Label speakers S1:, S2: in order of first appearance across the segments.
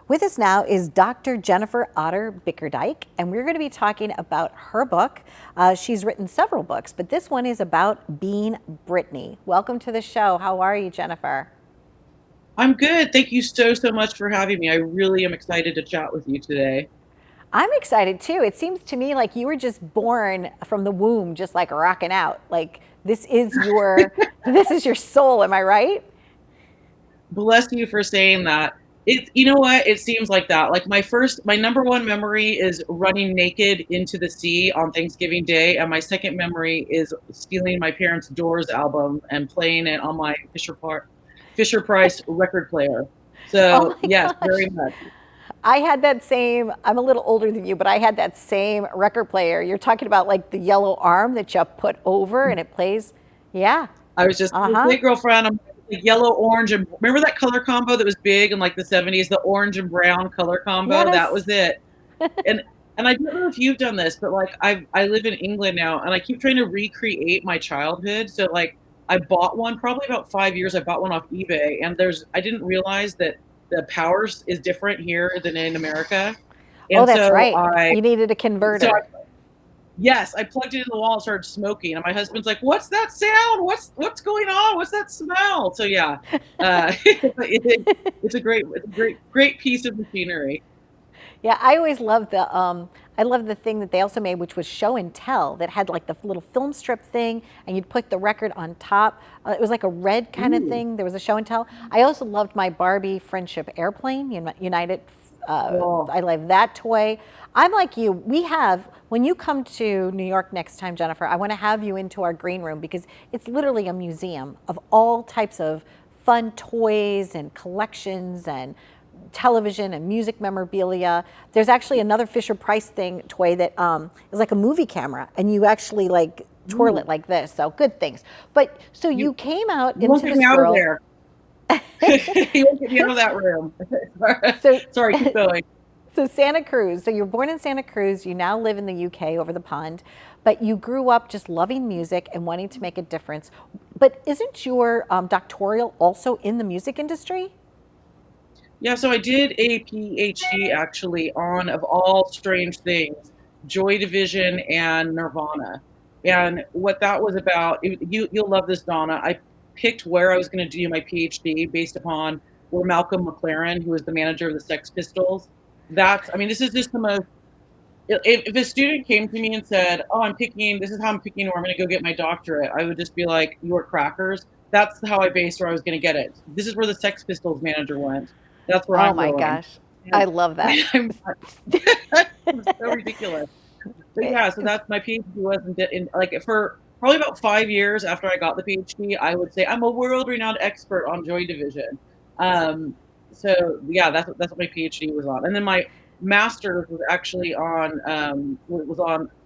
S1: With us now is Dr. Jennifer Otter Bickerdike, and we're going to be talking about her book. She's written several books, but this one is about being Britney. Welcome to the show. How are you, Jennifer?
S2: I'm good. Thank you so much for having me. I really am excited to chat with you today.
S1: I'm excited too. It seems to me like you were just born from the womb, just like rocking out. Like this is your soul. Am I right?
S2: Bless you for saying that. You know what? It seems like that. Like my number one memory is running naked into the sea on Thanksgiving Day, and my second memory is stealing my parents' Doors album and playing it on my Fisher Price record player.
S1: Oh
S2: So
S1: my
S2: yes,
S1: gosh.
S2: very much.
S1: I had that same, I'm a little older than you, but I had that same record player. You're talking about like the yellow arm that you put over and it plays. Yeah.
S2: I was just
S1: Uh-huh.
S2: hey girlfriend, I'm like yellow, orange, and remember that color combo that was big in like the 70s, the orange and brown color combo? That
S1: Yes.
S2: was it. And I don't know if you've done this, but like I live in England now and I keep trying to recreate my childhood. So like I bought one probably about 5 years. I bought one off eBay and I didn't realize that the powers is different here than in America.
S1: Oh,
S2: And
S1: that's
S2: so
S1: right. You needed a converter.
S2: yes, I plugged it in the wall and started smoking, and my husband's like, "What's that sound? What's going on? What's that smell?" So yeah, it's a great piece of machinery.
S1: Yeah, I love the thing that they also made, which was show and tell, that had like the little film strip thing, and you'd put the record on top. It was like a red kind of
S2: Ooh,
S1: thing. There was a show and tell. I also loved my Barbie friendship airplane, United.
S2: oh,
S1: I love that toy. I'm like you. When you come to New York next time, Jennifer, I want to have you into our green room because it's literally a museum of all types of fun toys and collections and television and music memorabilia. There's actually another Fisher Price toy that is like a movie camera, and you actually like twirl
S2: ooh.
S1: it like this. So good things. But so
S2: You
S1: you came out
S2: you won't
S1: into
S2: get me
S1: this
S2: out of
S1: world.
S2: there. You won't get me out of that room.
S1: So
S2: Sorry, keep going.
S1: so Santa Cruz. So you were born in Santa Cruz. You now live in the UK over the pond, but you grew up just loving music and wanting to make a difference. But isn't your doctoral also in the music industry?
S2: Yeah, so I did a PhD actually on, of all strange things, Joy Division and Nirvana. And what that was about, you'll love this, Donna. I picked where I was going to do my PhD based upon where Malcolm McLaren, who was the manager of the Sex Pistols, I mean, this is just the most. If a student came to me and said, "Oh, this is how I'm picking where I'm going to go get my doctorate," I would just be like, "You're crackers." That's how I based where I was going to get it. This is where the Sex Pistols manager went. That's where
S1: Oh
S2: I'm
S1: my
S2: going.
S1: gosh. I
S2: And
S1: love that.
S2: I'm it's so ridiculous. But yeah, so that's my PhD was in like for probably about 5 years after I got the PhD, I would say I'm a world-renowned expert on Joy Division. Um, so yeah, that's what my PhD was on, and then my master's was actually on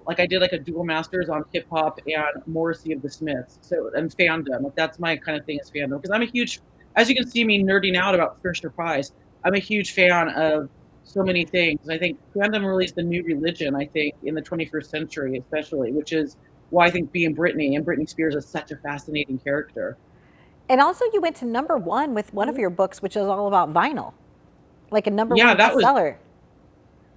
S2: like I did like a dual master's on hip hop and Morrissey of the Smiths. So and fandom, like that's my kind of thing is fandom because I'm a huge, as you can see me nerding out about Fisher Price. I'm a huge fan of so many things. I think fandom really is the new religion, I think, in the 21st century, especially, which is why I think being Britney and Britney Spears is such a fascinating character.
S1: And also, you went to number one with one of your books, which is all about vinyl, like a number
S2: Yeah,
S1: one bestseller.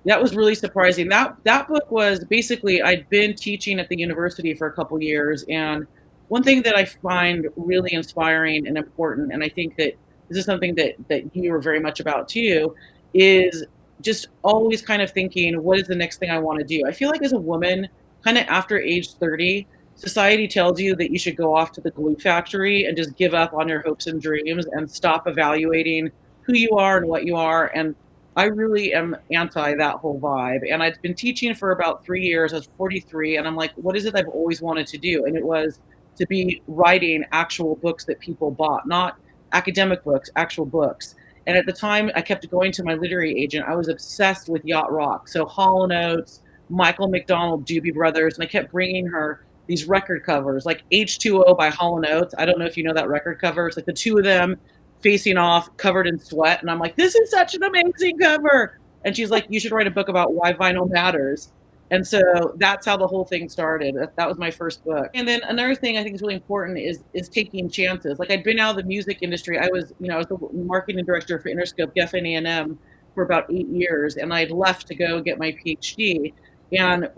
S2: that was really surprising. That book was basically I'd been teaching at the university for a couple years, and one thing that I find really inspiring and important, and I think that this is something that you are very much about too, is just always kind of thinking, what is the next thing I want to do? I feel like as a woman, kind of after age 30, society tells you that you should go off to the glue factory and just give up on your hopes and dreams and stop evaluating who you are and what you are. And I really am anti that whole vibe. And I've been teaching for about 3 years. I was 43. And I'm like, what is it I've always wanted to do? And it was to be writing actual books that people bought, not academic books, actual books. And at the time, I kept going to my literary agent. I was obsessed with yacht rock. So Hall and Oates, Michael McDonald, Doobie Brothers. And I kept bringing her these record covers like H2O by Hall and Oates. I don't know if you know that record cover. It's like the two of them facing off, covered in sweat. And I'm like, this is such an amazing cover. And she's like, you should write a book about why vinyl matters. And so that's how the whole thing started. That was my first book. And then another thing I think is really important is taking chances. Like I'd been out of the music industry. I was the marketing director for Interscope, Geffen A&M for about 8 years, and I'd left to go get my PhD. And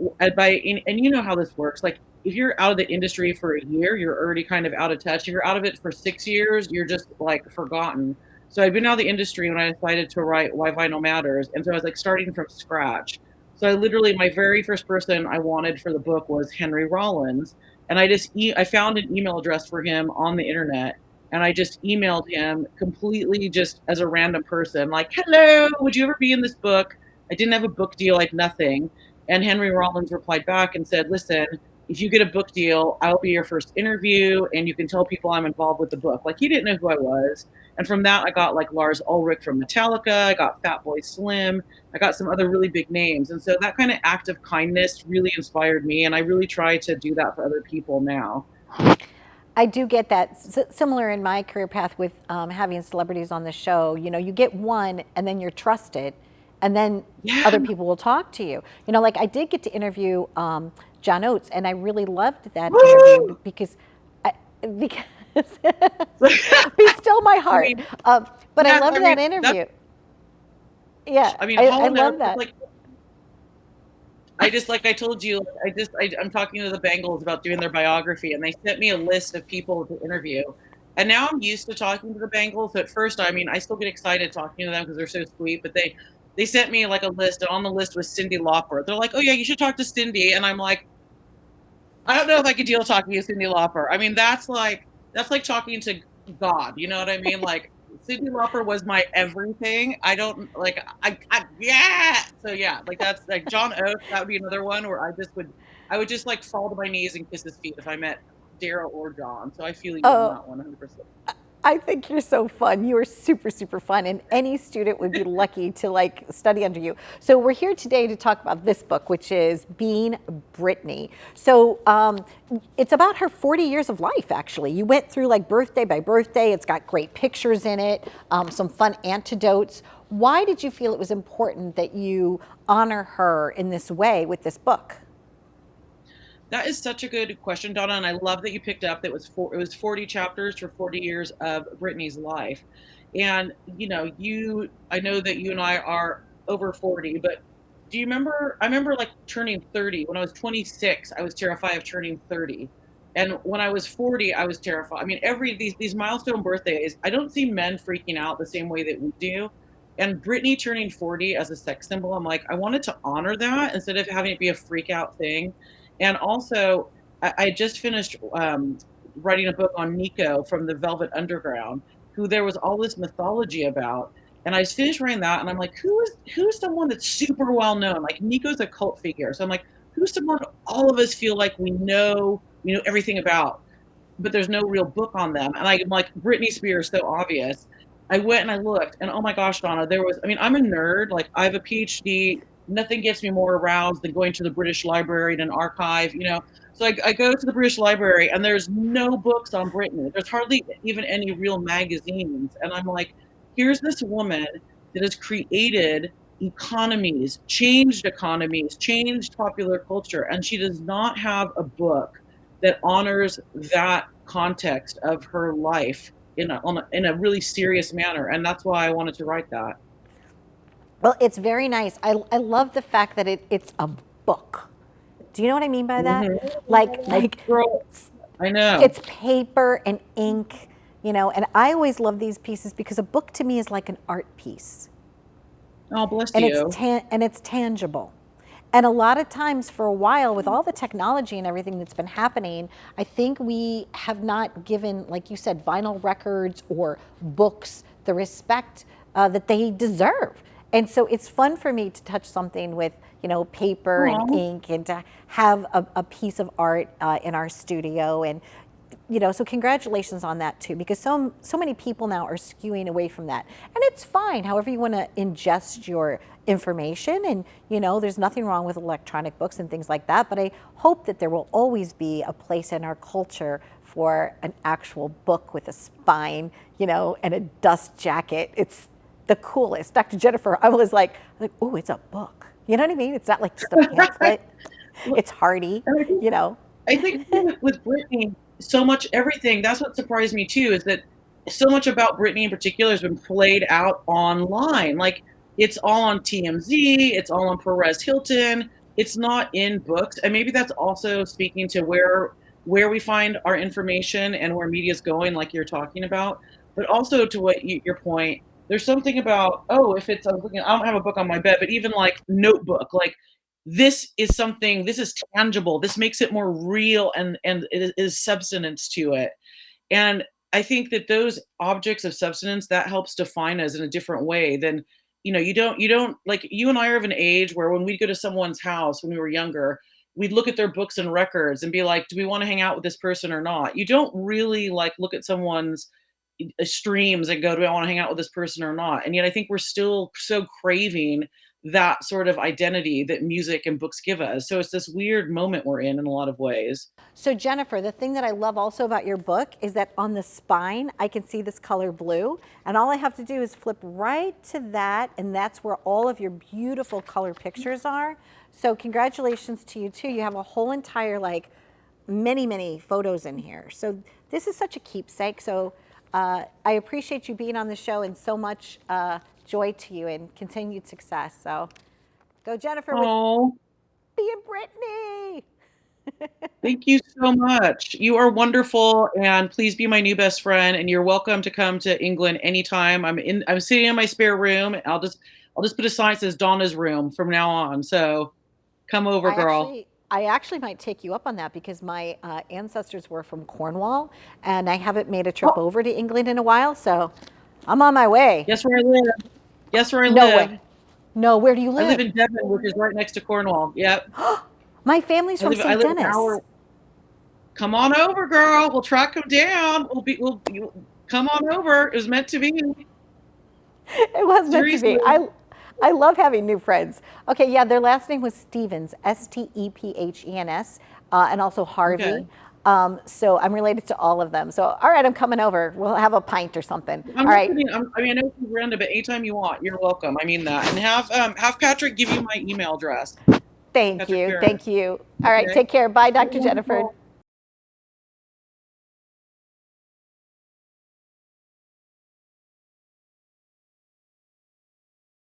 S2: you know how this works. Like, if you're out of the industry for a year, you're already kind of out of touch. If you're out of it for 6 years, you're just like forgotten. So I'd been out of the industry when I decided to write Why Vinyl Matters. And so I was like starting from scratch. So I literally, my very first person I wanted for the book was Henry Rollins. And I found an email address for him on the internet. And I just emailed him completely just as a random person, like, hello, would you ever be in this book? I didn't have a book deal, like nothing. And Henry Rollins replied back and said, listen, if you get a book deal, I'll be your first interview and you can tell people I'm involved with the book. Like, he didn't know who I was. And from that, I got like Lars Ulrich from Metallica. I got Fatboy Slim. I got some other really big names. And so that kind of act of kindness really inspired me. And I really try to do that for other people now.
S1: I do get that. Similar in my career path with having celebrities on the show. You know, you get one and then you're trusted, and then
S2: Yeah.
S1: other people will talk to you. You know, like I did get to interview John Oates, and I really loved that interview because be still my heart.
S2: I mean,
S1: but
S2: yeah,
S1: I loved that interview. Yeah,
S2: I mean,
S1: I love that.
S2: like, like I told you, I'm talking to the Bengals about doing their biography, and they sent me a list of people to interview. And now I'm used to talking to the Bengals. At first, I mean, I still get excited talking to them because they're so sweet, but they sent me like a list, and on the list was Cyndi Lauper. They're like, oh yeah, you should talk to Cyndi. And I'm like, I don't know if I could deal talking to Cyndi Lauper. I mean, that's like talking to God. You know what I mean? Like, Cyndi Lauper was my everything. I don't like, yeah. So yeah, like that's like John Oates. That would be another one where I would just like fall to my knees and kiss his feet if I met Daryl or John. So I feel you on that 100%.
S1: I think you're so fun. You are super, super fun, and any student would be lucky to like study under you. So we're here today to talk about this book, which is Being Britney. So it's about her 40 years of life, actually. You went through like birthday by birthday. It's got great pictures in it, some fun anecdotes. Why did you feel it was important that you honor her in this way with this book?
S2: That is such a good question, Donna, and I love that you picked up that it was 40 chapters for 40 years of Britney's life. And I know that you and I are over 40, but do you remember? I remember like turning 30. When I was 26, I was terrified of turning 30. And when I was 40, I was terrified. I mean, these milestone birthdays, I don't see men freaking out the same way that we do. And Britney turning 40 as a sex symbol, I'm like, I wanted to honor that instead of having it be a freak out thing. And also, I just finished writing a book on Nico from the Velvet Underground, who there was all this mythology about. And I just finished writing that, and I'm like, who's someone that's super well known? Like, Nico's a cult figure. So I'm like, who's someone all of us feel like we know everything about, but there's no real book on them. And I'm like, Britney Spears, so obvious. I went and I looked, and oh my gosh, Donna, I'm a nerd. Like, I have a PhD. Nothing gets me more aroused than going to the British Library and an archive, So I go to the British Library, and there's no books on Britney. There's hardly even any real magazines. And I'm like, here's this woman that has created economies, changed popular culture, and she does not have a book that honors that context of her life in a really serious manner. And that's why I wanted to write that.
S1: Well, it's very nice. I love the fact that it's a book. Do you know what I mean by that? Like
S2: Girl, I know.
S1: It's paper and ink, and I always love these pieces because a book to me is like an art piece.
S2: Oh, bless
S1: and
S2: you.
S1: It's tangible. And a lot of times for a while, with all the technology and everything that's been happening, I think we have not given, like you said, vinyl records or books the respect that they deserve. And so it's fun for me to touch something with, paper and ink, and to have a piece of art in our studio. And, so congratulations on that too, because so many people now are skewing away from that. And it's fine, however you want to ingest your information. And, there's nothing wrong with electronic books and things like that. But I hope that there will always be a place in our culture for an actual book with a spine, and a dust jacket. It's the coolest. Dr. Jennifer, I was like, oh, it's a book. You know what I mean? It's not like just a pamphlet. It's hardy,
S2: I think with Britney, so much everything, that's what surprised me too, is that so much about Britney in particular has been played out online. Like, it's all on TMZ, it's all on Perez Hilton. It's not in books, and maybe that's also speaking to where we find our information and where media is going, like you're talking about. But also to what your point, there's something about, oh, if it's, I don't have a book on my bed, but even like notebook, like this is something, this is tangible. This makes it more real, and it is substance to it. And I think that those objects of substance, that helps define us in a different way than, you don't like, you and I are of an age where when we go to someone's house when we were younger, we'd look at their books and records and be like, do we want to hang out with this person or not? You don't really like look at someone's streams and go, do I want to hang out with this person or not? And yet I think we're still so craving that sort of identity that music and books give us. So it's this weird moment we're in a lot of ways.
S1: So Jennifer, the thing that I love also about your book is that on the spine, I can see this color blue, and all I have to do is flip right to that, and that's where all of your beautiful color pictures are. So congratulations to you too. You have a whole entire, like, many, many photos in here. So this is such a keepsake. So I appreciate you being on the show, and so much joy to you and continued success. So go Jennifer with
S2: Oh,
S1: being Britney.
S2: thank you so much. You are wonderful, and please be my new best friend. And you're welcome to come to England anytime. I'm sitting in my spare room. I'll just put a sign that says Donna's room from now on. So come over, girl.
S1: I actually might take you up on that because my ancestors were from Cornwall, and I haven't made a trip
S2: Oh,
S1: over to England in a while, so I'm on my way.
S2: guess where I live? Guess where I
S1: No
S2: live?
S1: way. No, where do you
S2: I live
S1: live?
S2: in Devon, which is right next to Cornwall. Yep.
S1: My family's from
S2: I
S1: St.
S2: live an
S1: Denis.
S2: hour. Come on over, girl. We'll track them down. You'll come on over. It was meant to be.
S1: It was meant to
S2: Seriously.
S1: be. I love having new friends. Okay, yeah, their last name was Stevens, Stephens, and also Harvey.
S2: Okay.
S1: So I'm related to all of them. So, all right, I'm coming over. We'll have a pint or something.
S2: I'm
S1: All
S2: not
S1: right.
S2: kidding. I mean, I know it's random, but anytime you want, you're welcome. I mean that. And have Patrick give you my email address.
S1: Thank
S2: Patrick
S1: you.
S2: Barrett.
S1: Thank you. All right,
S2: Okay.
S1: take care. Bye, Dr. Jennifer.